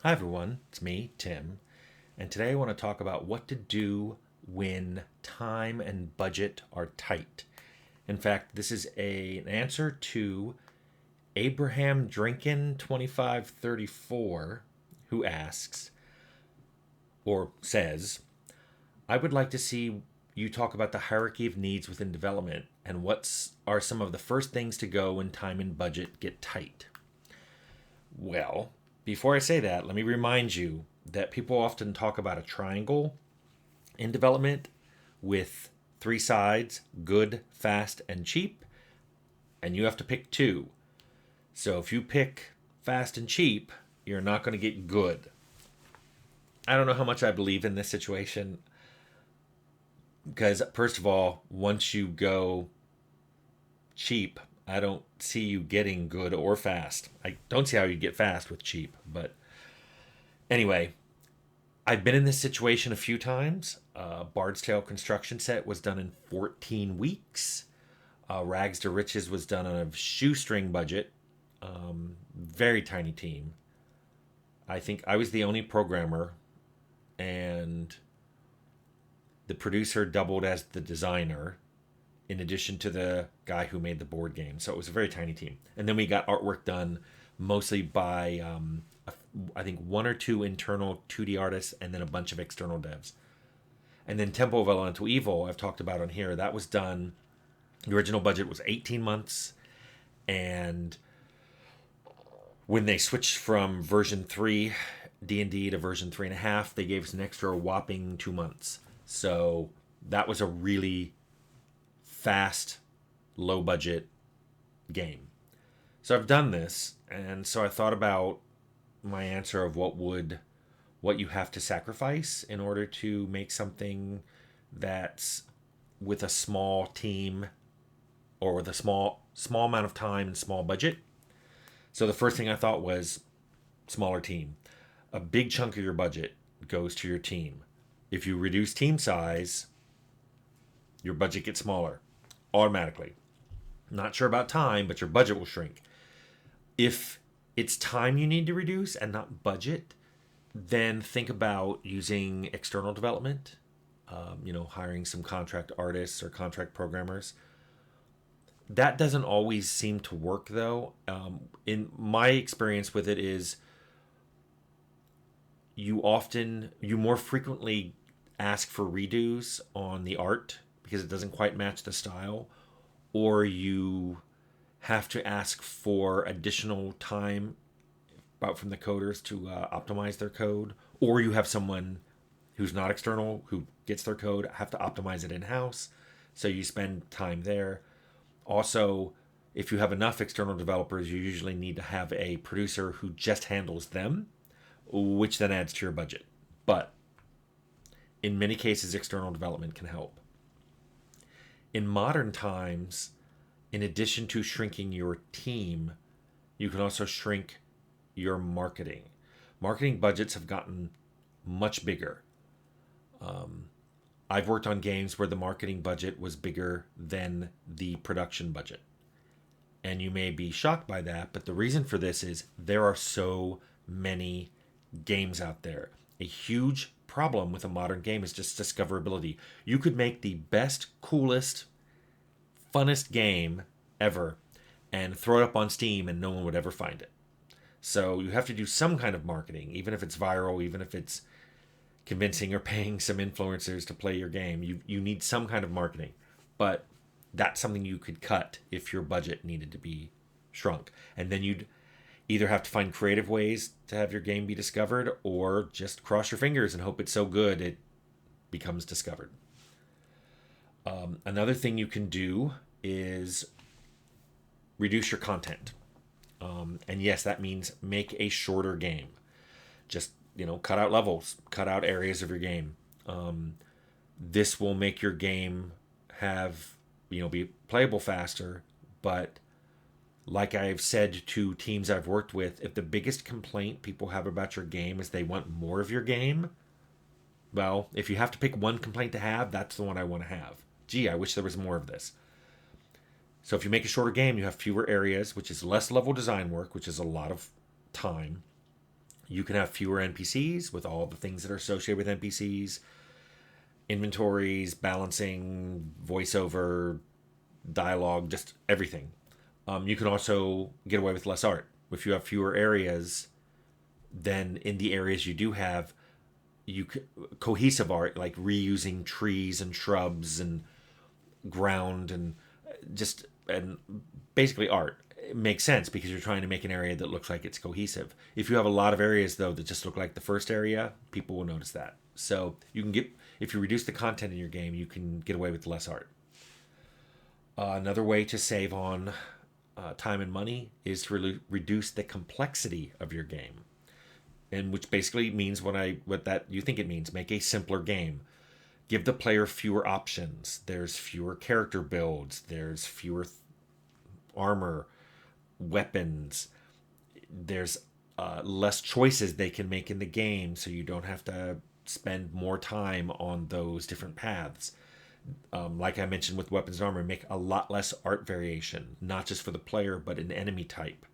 Hi everyone, it's me, Tim, and today I want to talk about what to do when time and budget are tight. In fact, this is an answer to Abraham Drinkin 2534 who asks or says, I would like to see you talk about the hierarchy of needs within development and what are some of the first things to go when time and budget get tight. Well, before I say that, let me remind you that people often talk about a triangle in development with three sides: good, fast, and cheap, and you have to pick two. So if you pick fast and cheap, you're not going to get good. I don't know how much I believe in this situation because, first of all, once you go cheap, I don't see you getting good or fast. I don't see how you get fast with cheap, but anyway, I've been in this situation a few times. Bard's Tale construction set was done in 14 weeks. Rags to Riches was done on a shoestring budget. Very tiny team. I think I was the only programmer, and the producer doubled as the designer, in addition to the guy who made the board game. So it was a very tiny team. And then we got artwork done mostly by, I think, one or two internal 2D artists and then a bunch of external devs. And then Temple of Elemental Evil, I've talked about on here, that was done. The original budget was 18 months. And when they switched from version 3 D&D to version 3.5, they gave us an extra whopping 2 months. So that was a really fast, low budget game. So I've done this, and so I thought about my answer of what you have to sacrifice in order to make something that's with a small team or with a small amount of time and small budget. So the first thing I thought was smaller team. A big chunk of your budget goes to your team. If you reduce team size, your budget gets smaller automatically. Not sure about time, but your budget will shrink. If it's time you need to reduce and not budget, then think about using external development, hiring some contract artists or contract programmers. That doesn't always seem to work though. In my experience with it is you more frequently ask for redos on the art because it doesn't quite match the style, or you have to ask for additional time out from the coders to optimize their code, or you have someone who's not external who gets their code have to optimize it in house, so you spend time there. Also, if you have enough external developers, you usually need to have a producer who just handles them, which then adds to your budget. But in many cases, external development can help. In modern times, in addition to shrinking your team, you can also shrink your marketing. Marketing budgets have gotten much bigger. I've worked on games where the marketing budget was bigger than the production budget. And you may be shocked by that, but the reason for this is there are so many games out there. A huge problem with a modern game is just discoverability. You could make the best, coolest, funnest game ever and throw it up on Steam and no one would ever find it. So you have to do some kind of marketing, even if it's viral, even if it's convincing or paying some influencers to play your game. You need some kind of marketing. But that's something you could cut if your budget needed to be shrunk. And then you'd either have to find creative ways to have your game be discovered or just cross your fingers and hope it's so good it becomes discovered. Another thing you can do is reduce your content. And yes, that means make a shorter game. Just, cut out levels, cut out areas of your game. This will make your game have, be playable faster. But like I've said to teams I've worked with, if the biggest complaint people have about your game is they want more of your game, well, if you have to pick one complaint to have, that's the one I want to have. Gee, I wish there was more of this. So if you make a shorter game, you have fewer areas, which is less level design work, which is a lot of time. You can have fewer NPCs with all the things that are associated with NPCs, inventories, balancing, voiceover, dialogue, just everything. You can also get away with less art. If you have fewer areas, then in the areas you do have, cohesive art like reusing trees and shrubs and ground and just and basically art. It makes sense because you're trying to make an area that looks like it's cohesive. If you have a lot of areas though that just look like the first area, people will notice that. So you can get, if you reduce the content in your game, you can get away with less art. Another way to save on time and money is to reduce the complexity of your game, and which basically means what that you think it means. Make a simpler game. Give the player fewer options. There's fewer character builds. There's fewer armor, weapons. There's less choices they can make in the game, so you don't have to spend more time on those different paths. Like I mentioned with weapons and armor, make a lot less art variation, not just for the player, but an enemy type.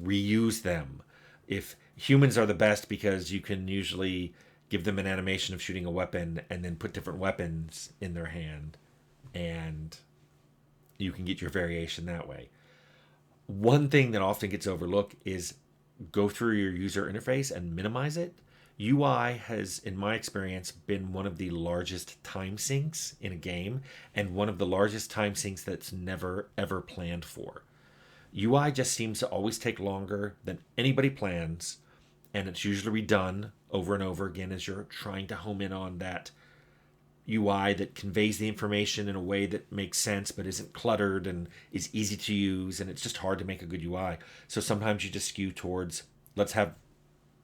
Reuse them. If humans are the best because you can usually give them an animation of shooting a weapon and then put different weapons in their hand, and you can get your variation that way. One thing that often gets overlooked is go through your user interface and minimize it. UI has, in my experience, been one of the largest time sinks in a game, and one of the largest time sinks that's never ever planned for. UI just seems to always take longer than anybody plans, and it's usually redone over and over again as you're trying to home in on that UI that conveys the information in a way that makes sense but isn't cluttered and is easy to use, and it's just hard to make a good UI. So sometimes you just skew towards, let's have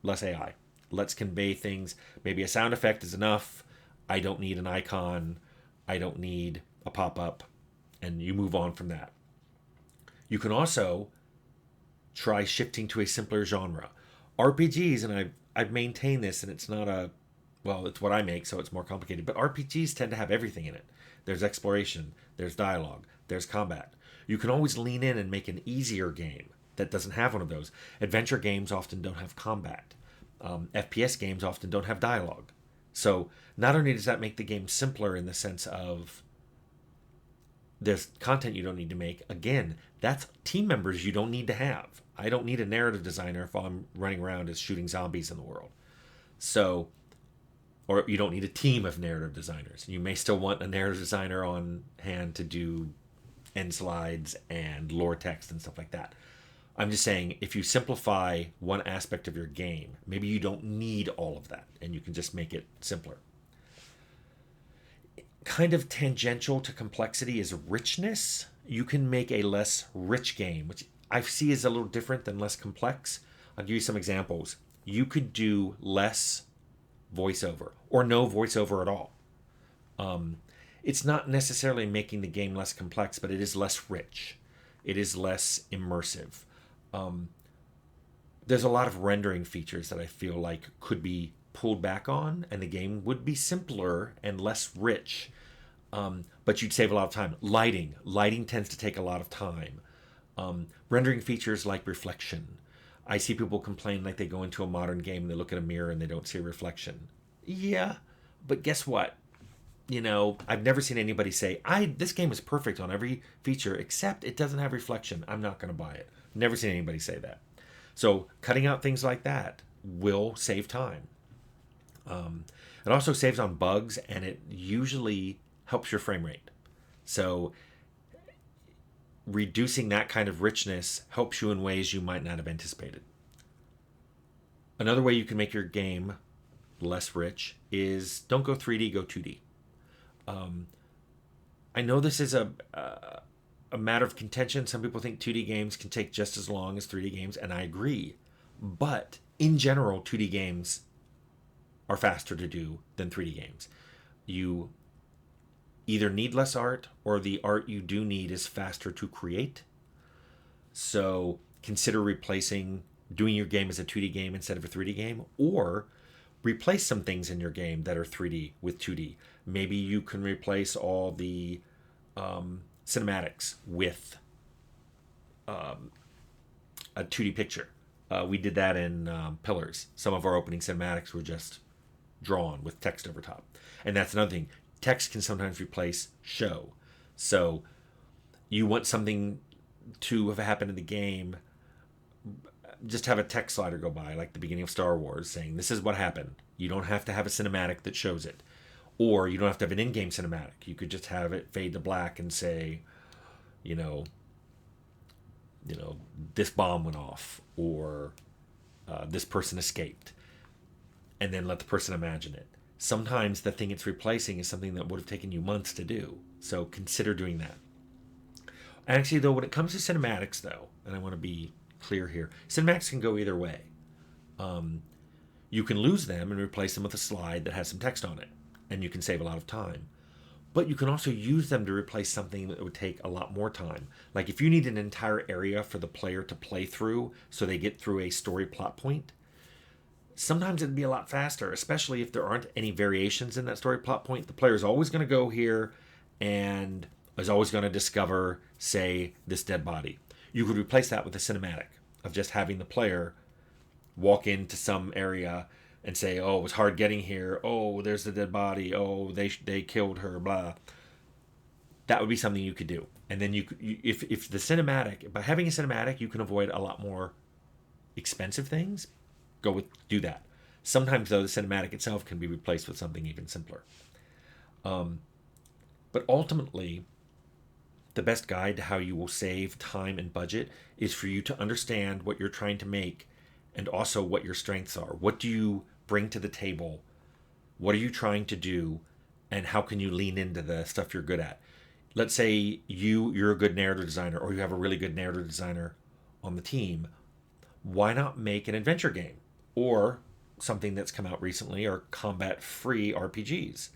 less AI. Let's convey things. Maybe a sound effect is enough. I don't need an icon. I don't need a pop-up. And you move on from that. You can also try shifting to a simpler genre. RPGs, and I've maintained this, and it's not a, well, it's what I make, so it's more complicated, but RPGs tend to have everything in it. There's exploration, there's dialogue, there's combat. You can always lean in and make an easier game that doesn't have one of those. Adventure games often don't have combat. FPS games often don't have dialogue. So not only does that make the game simpler in the sense of there's content you don't need to make, again, that's team members you don't need to have. I don't need a narrative designer if I'm running around as shooting zombies in the world. So, or you don't need a team of narrative designers. You may still want a narrative designer on hand to do end slides and lore text and stuff like that. I'm just saying, if you simplify one aspect of your game, maybe you don't need all of that, and you can just make it simpler. Kind of tangential to complexity is richness. You can make a less rich game, which I see is a little different than less complex. I'll give you some examples. You could do less voiceover, or no voiceover at all. It's not necessarily making the game less complex, but it is less rich. It is less immersive. There's a lot of rendering features that I feel like could be pulled back on, and the game would be simpler and less rich. But you'd save a lot of time. Lighting tends to take a lot of time. Rendering features like reflection. I see people complain like they go into a modern game and they look at a mirror and they don't see a reflection. Yeah, but guess what? I've never seen anybody say, this game is perfect on every feature except it doesn't have reflection. I'm not going to buy it. Never seen anybody say that. So cutting out things like that will save time. It also saves on bugs, and it usually helps your frame rate. So reducing that kind of richness helps you in ways you might not have anticipated. Another way you can make your game less rich is don't go 3D, go 2D. I know this is a matter of contention. Some people think 2D games can take just as long as 3D games, and I agree. But in general, 2D games are faster to do than 3D games. You either need less art, or the art you do need is faster to create. So consider doing your game as a 2D game instead of a 3D game, or replace some things in your game that are 3D with 2D. Maybe you can replace all the cinematics with a 2D picture. We did that in Pillars. Some of our opening cinematics were just drawn with text over top. And that's another thing. Text can sometimes replace show. So you want something to have happened in the game, just have a text slider go by, like the beginning of Star Wars, saying, this is what happened. You don't have to have a cinematic that shows it. Or you don't have to have an in-game cinematic. You could just have it fade to black and say, you know, this bomb went off, or this person escaped, and then let the person imagine it. Sometimes the thing it's replacing is something that would have taken you months to do. So consider doing that. Actually, though, when it comes to cinematics, though, and I want to be clear here, cinematics can go either way. You can lose them and replace them with a slide that has some text on it, and you can save a lot of time. But you can also use them to replace something that would take a lot more time. Like if you need an entire area for the player to play through so they get through a story plot point, sometimes it'd be a lot faster, especially if there aren't any variations in that story plot point. The player is always going to go here and is always going to discover, say, this dead body. You could replace that with a cinematic of just having the player walk into some area and say, oh, it was hard getting here. Oh, there's the dead body. Oh, they killed her, blah. That would be something you could do. And then if the cinematic, by having a cinematic, you can avoid a lot more expensive things. Do that. Sometimes, though, the cinematic itself can be replaced with something even simpler. But ultimately, the best guide to how you will save time and budget is for you to understand what you're trying to make and also what your strengths are. What do you bring to the table? What are you trying to do? And how can you lean into the stuff you're good at? Let's say you're a good narrative designer, or you have a really good narrative designer on the team. Why not make an adventure game? Or something that's come out recently are combat-free RPGs.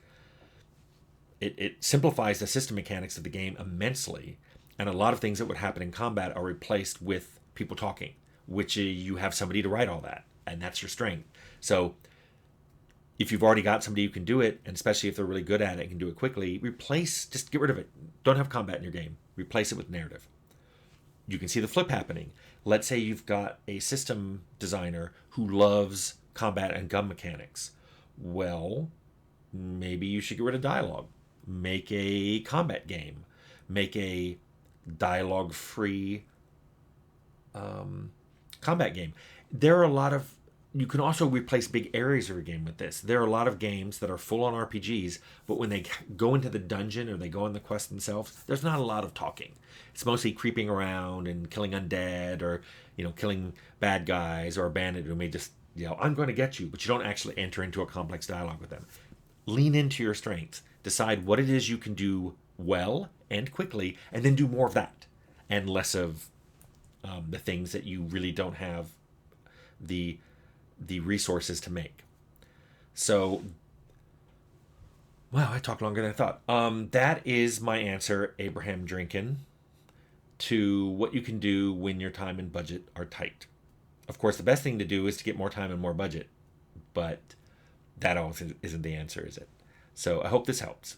It simplifies the system mechanics of the game immensely, and a lot of things that would happen in combat are replaced with people talking, which you have somebody to write all that, and that's your strength. So if you've already got somebody who can do it, and especially if they're really good at it and can do it quickly, just get rid of it. Don't have combat in your game. Replace it with narrative. You can see the flip happening. Let's say you've got a system designer who loves combat and gun mechanics. Well, maybe you should get rid of dialogue. Make a combat game. Make a dialogue-free combat game. You can also replace big areas of your game with this. There are a lot of games that are full on RPGs, but when they go into the dungeon or they go on the quest themselves, there's not a lot of talking. It's mostly creeping around and killing undead, or killing bad guys, or a bandit who may just I'm going to get you, but you don't actually enter into a complex dialogue with them. Lean into your strengths. Decide what it is you can do well and quickly, and then do more of that and less of the things that you really don't have the resources to make. So, wow, I talked longer than I thought. That is my answer, Abraham Drinkin, to what you can do when your time and budget are tight. Of course, the best thing to do is to get more time and more budget, but that always isn't the answer, is it? So I hope this helps.